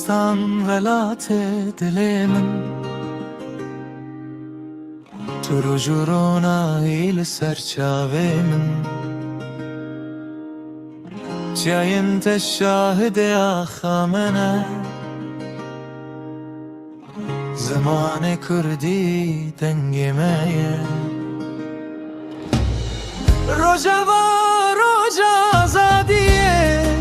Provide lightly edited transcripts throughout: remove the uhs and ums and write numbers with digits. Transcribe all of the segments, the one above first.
کردستان ولات دل من تو رو جورونایی لسر چاوی من جای انت شاهد آخا منه زمان کردی دنگی میه روجا آزادیه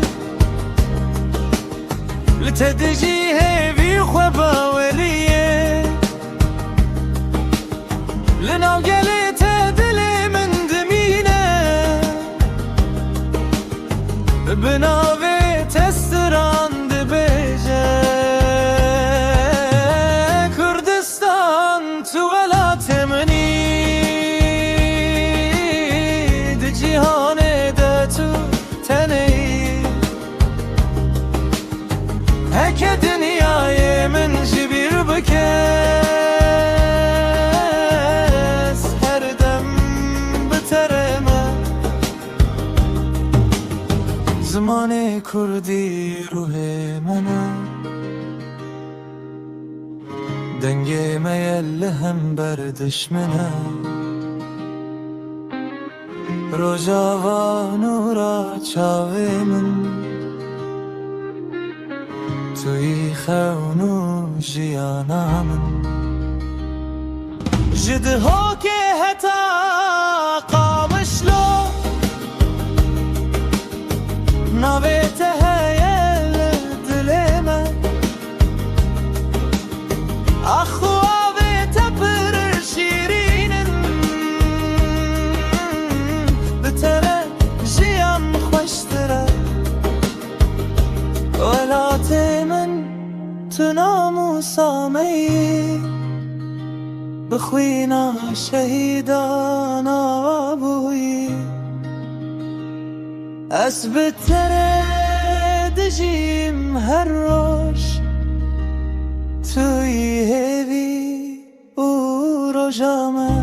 لتدجی هیوی خوبا ولیه لناو گلیت دل من دمینه بناوی تستران دبیجه کردستان تو ولات منی ده جیهان ده تو تنی هک دنیای من جبیر بکس هر دم بترمه زمان کردی روح منه دنگی میل هم بر دشمنه روجا و نورا چاوی من توی خونو جیانا من جده ها که هتا قامش لو نویت هیل دل من اخو آویت پر شیرینن بتره جیان خوشتره ولات من تو ناموسامی بخوینا شهیدان آبوی از بتره دجیم هر روش توی هیوی او رو جامه